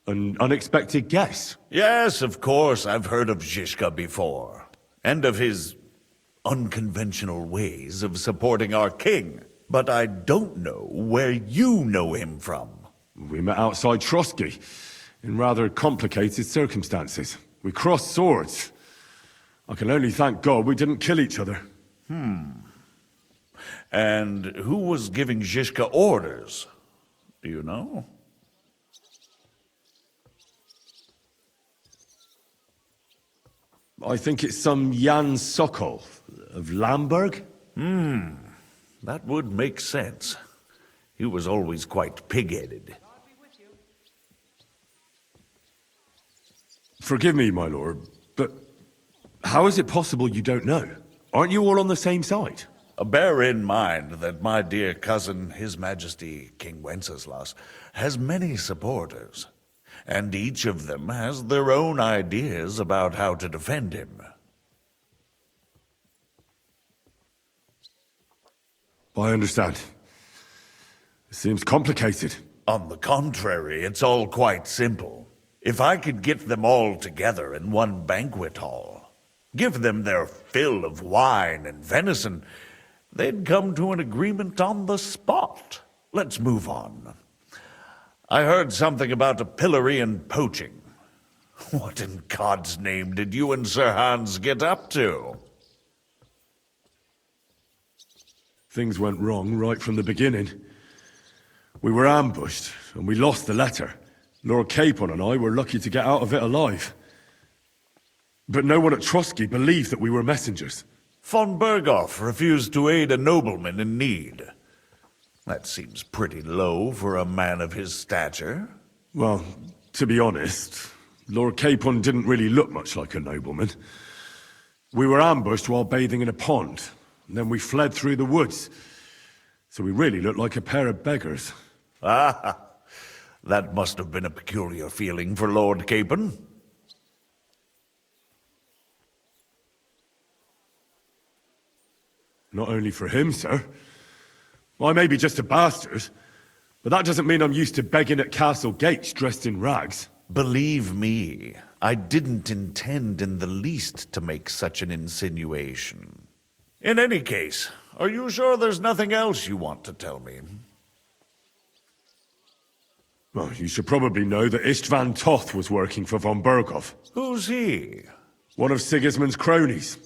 An unexpected guest. Yes, of course, I've heard of Zhishka before. And of his unconventional ways of supporting our king. But I don't know where you know him from. We met outside Trotsky, in rather complicated circumstances. We crossed swords. I can only thank God we didn't kill each other. And who was giving Zhishka orders? Do you know? I think it's some Jan Sokol of Lamberg. That would make sense. He was always quite pig-headed. Forgive me, my lord, but how is it possible you don't know? Aren't you all on the same side? Bear in mind that my dear cousin, His Majesty King Wenceslas, has many supporters, and each of them has their own ideas about how to defend him. I understand. It seems complicated. On the contrary, it's all quite simple. If I could get them all together in one banquet hall, give them their fill of wine and venison, they'd come to an agreement on the spot. Let's move on. I heard something about a pillory and poaching. What in God's name did you and Sir Hans get up to? Things went wrong right from the beginning. We were ambushed, and we lost the letter. Lord Capon and I were lucky to get out of it alive. But no one at Trotsky believed that we were messengers. Von Berghoff refused to aid a nobleman in need. That seems pretty low for a man of his stature. Well, to be honest, Lord Capon didn't really look much like a nobleman. We were ambushed while bathing in a pond, and then we fled through the woods. So we really looked like a pair of beggars. Ah, that must have been a peculiar feeling for Lord Capon. Not only for him, sir. I may be just a bastard, but that doesn't mean I'm used to begging at castle gates dressed in rags. Believe me, I didn't intend in the least to make such an insinuation. In any case, are you sure there's nothing else you want to tell me? Well, you should probably know that Istvan Toth was working for von Berghoff. Who's he? One of Sigismund's cronies.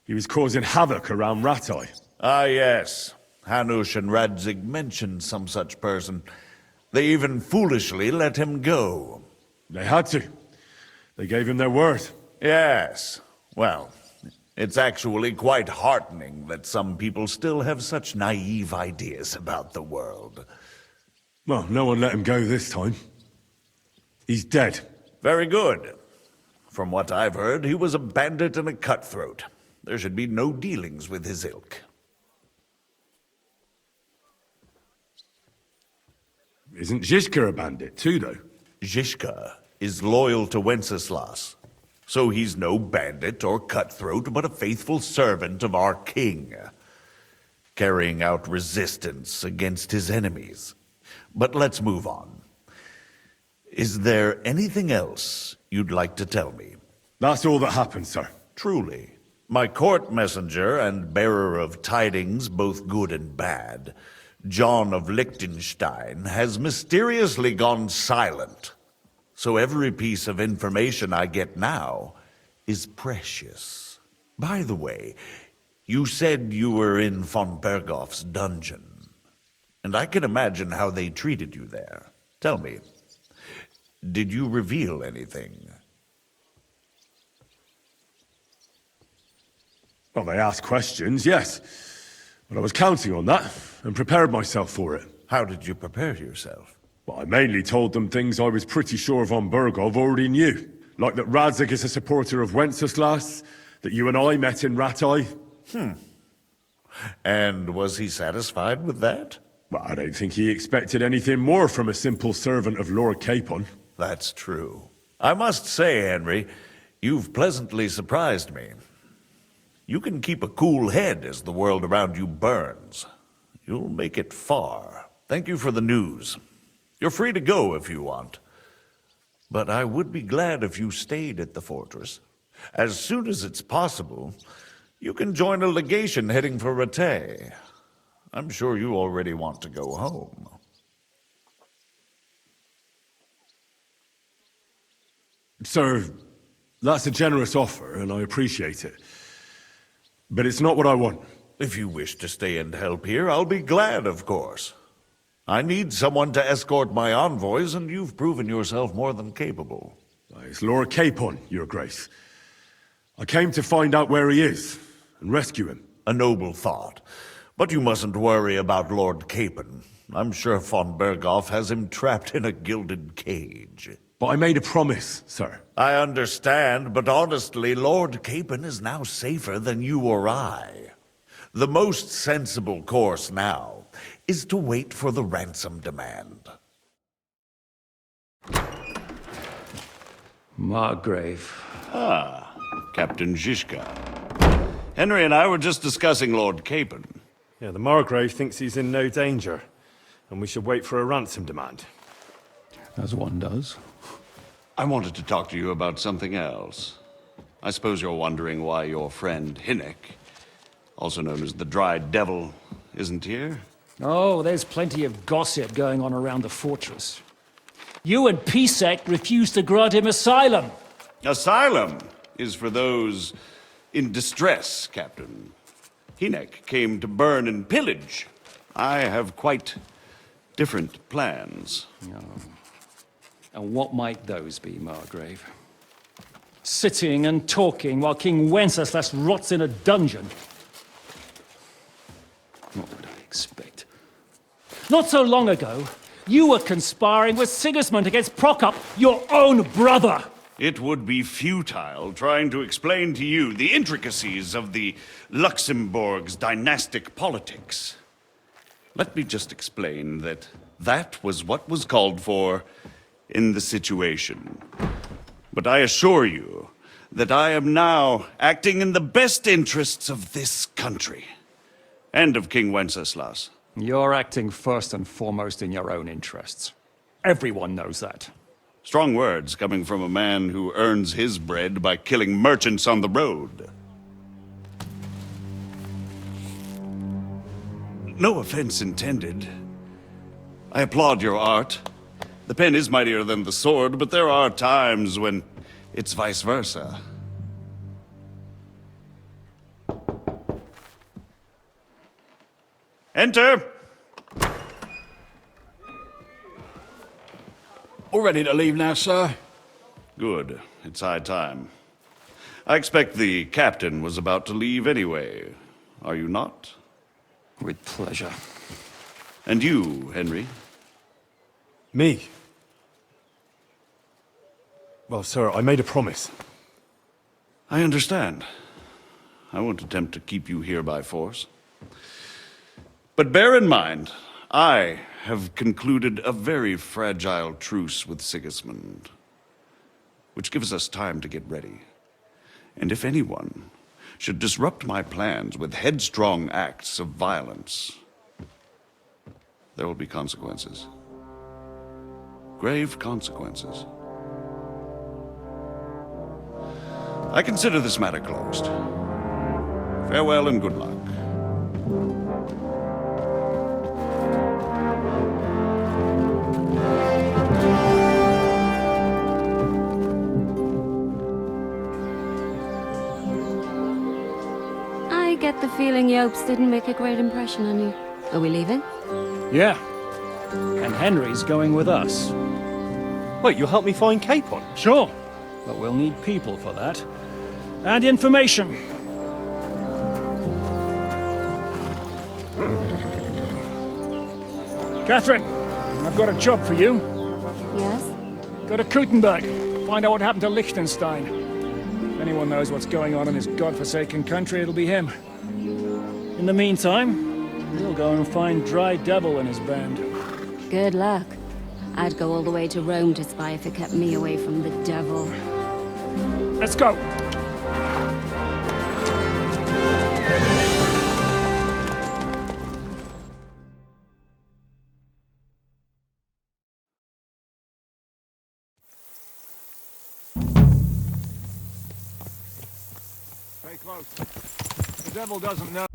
He was causing havoc around Ratai. Ah, yes. Hanush and Radzig mentioned some such person. They even foolishly let him go. They had to. They gave him their word. Yes. Well, it's actually quite heartening that some people still have such naive ideas about the world. Well, no one let him go this time. He's dead. Very good. From what I've heard, he was a bandit and a cutthroat. There should be no dealings with his ilk. Isn't Zhishka a bandit too, though? Zhishka is loyal to Wenceslas. So he's no bandit or cutthroat, but a faithful servant of our king, carrying out resistance against his enemies. But let's move on. Is there anything else you'd like to tell me? That's all that happened, sir. Truly. My court messenger and bearer of tidings, both good and bad, John of Liechtenstein, has mysteriously gone silent. So every piece of information I get now is precious. By the way, you said you were in von Berghoff's dungeon. And I can imagine how they treated you there. Tell me, did you reveal anything? Well, they asked questions, yes. But I was counting on that, and prepared myself for it. How did you prepare yourself? Well, I mainly told them things I was pretty sure von Berghoff already knew. Like that Radzig is a supporter of Wenceslas, that you and I met in Ratai. And was he satisfied with that? Well, I don't think he expected anything more from a simple servant of Lord Capon. That's true. I must say, Henry, you've pleasantly surprised me. You can keep a cool head as the world around you burns. You'll make it far. Thank you for the news. You're free to go if you want. But I would be glad if you stayed at the fortress. As soon as it's possible, you can join a legation heading for Rattay. I'm sure you already want to go home. Sir, that's a generous offer, and I appreciate it. But it's not what I want. If you wish to stay and help here, I'll be glad, of course. I need someone to escort my envoys, and you've proven yourself more than capable. It's Lord Capon, Your Grace. I came to find out where he is, and rescue him. A noble thought. But you mustn't worry about Lord Capon. I'm sure von Berghoff has him trapped in a gilded cage. But I made a promise, sir. I understand, but honestly, Lord Capon is now safer than you or I. The most sensible course now is to wait for the ransom demand. Margrave. Ah, Captain Zizka. Henry and I were just discussing Lord Capon. Yeah, the Margrave thinks he's in no danger, and we should wait for a ransom demand. As one does. I wanted to talk to you about something else. I suppose you're wondering why your friend Hinnek, also known as the Dried Devil, isn't here? Oh, there's plenty of gossip going on around the fortress. You and Pisek refused to grant him asylum. Asylum is for those in distress, Captain. Hinnek came to burn and pillage. I have quite different plans. And what might those be, Margrave? Sitting and talking while King Wenceslas rots in a dungeon. What would I expect? Not so long ago, you were conspiring with Sigismund against Prokop, your own brother! It would be futile trying to explain to you the intricacies of the Luxembourg's dynastic politics. Let me just explain that that was what was called for in the situation. But I assure you that I am now acting in the best interests of this country and of King Wenceslas. You're acting first and foremost in your own interests. Everyone knows that. Strong words coming from a man who earns his bread by killing merchants on the road. No offense intended. I applaud your art. The pen is mightier than the sword, but there are times when it's vice versa. Enter! All ready to leave now, sir? Good. It's high time. I expect the captain was about to leave anyway. Are you not? With pleasure. And you, Henry? Me? Well, sir, I made a promise. I understand. I won't attempt to keep you here by force. But bear in mind, I have concluded a very fragile truce with Sigismund, which gives us time to get ready. And if anyone should disrupt my plans with headstrong acts of violence, there will be consequences. Grave consequences. I consider this matter closed. Farewell and good luck. I get the feeling Yopes didn't make a great impression on you. Are we leaving? Yeah. And Henry's going with us. Wait, you'll help me find Capon? Sure. But we'll need people for that. And information. Catherine, I've got a job for you. Yes? Go to Kuttenberg. Find out what happened to Liechtenstein. If anyone knows what's going on in this godforsaken country, it'll be him. In the meantime, we'll go and find Dry Devil and his band. Good luck. I'd go all the way to Rome to spy if it kept me away from the devil. Let's go! close. The devil doesn't know.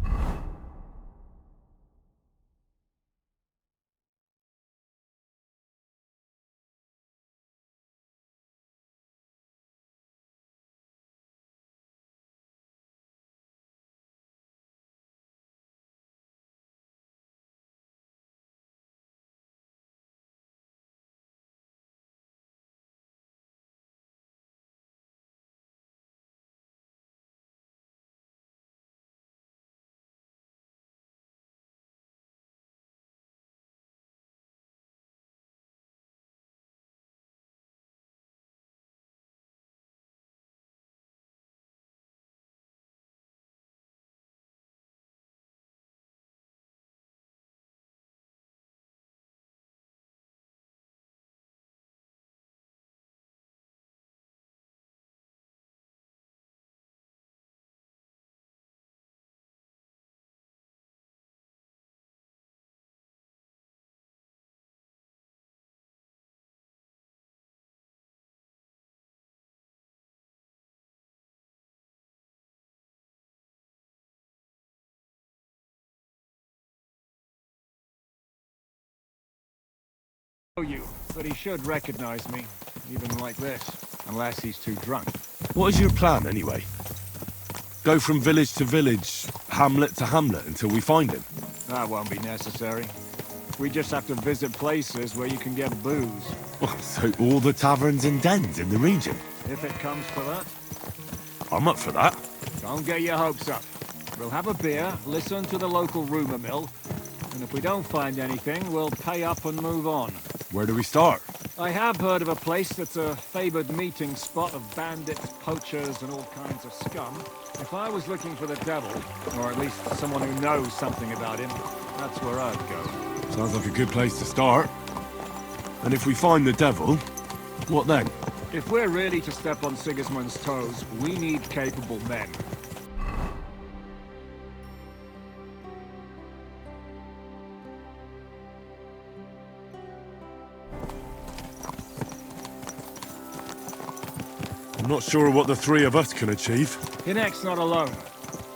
You, but he should recognize me, even like this, unless he's too drunk. What is your plan, anyway? Go from village to village, hamlet to hamlet, until we find him? That won't be necessary. We just have to visit places where you can get booze. Oh, so all the taverns and dens in the region? If it comes to that, I'm up for that. don't get your hopes up. We'll have a beer, listen to the local rumor mill, and if we don't find anything, we'll pay up and move on. Where do we start? I have heard of a place that's a favored meeting spot of bandits, poachers, and all kinds of scum. If I was looking for the devil, or at least someone who knows something about him, that's where I'd go. Sounds like a good place to start. And if we find the devil, what then? If we're really to step on Sigismund's toes, we need capable men. I'm not sure what the three of us can achieve. Hinek's not alone.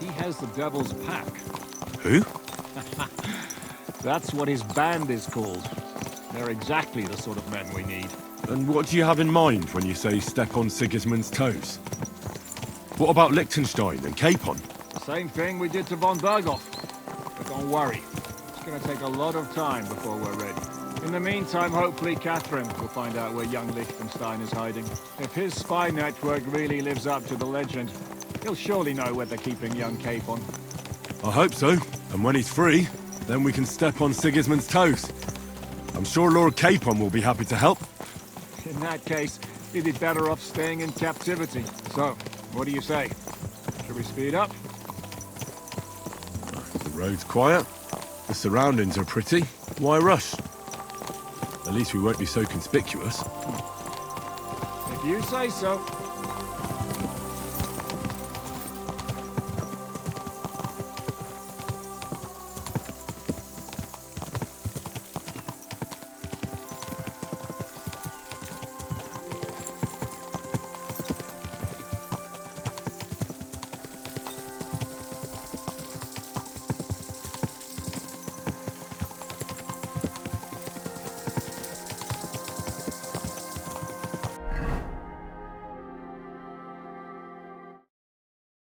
He has the devil's pack. Who? That's what his band is called. They're exactly the sort of men we need. And what do you have in mind when you say step on Sigismund's toes? What about Liechtenstein and Capon? Same thing we did to von Berghoff. But don't worry. It's gonna take a lot of time before we're ready. In the meantime, hopefully Catherine will find out where young Liechtenstein is hiding. If his spy network really lives up to the legend, he'll surely know where they're keeping young Capon. I hope so. And when he's free, then we can step on Sigismund's toes. I'm sure Lord Capon will be happy to help. In that case, he'd be better off staying in captivity. So, what do you say? Should we speed up? The road's quiet. The surroundings are pretty. Why rush? At least we won't be so conspicuous. If you say so.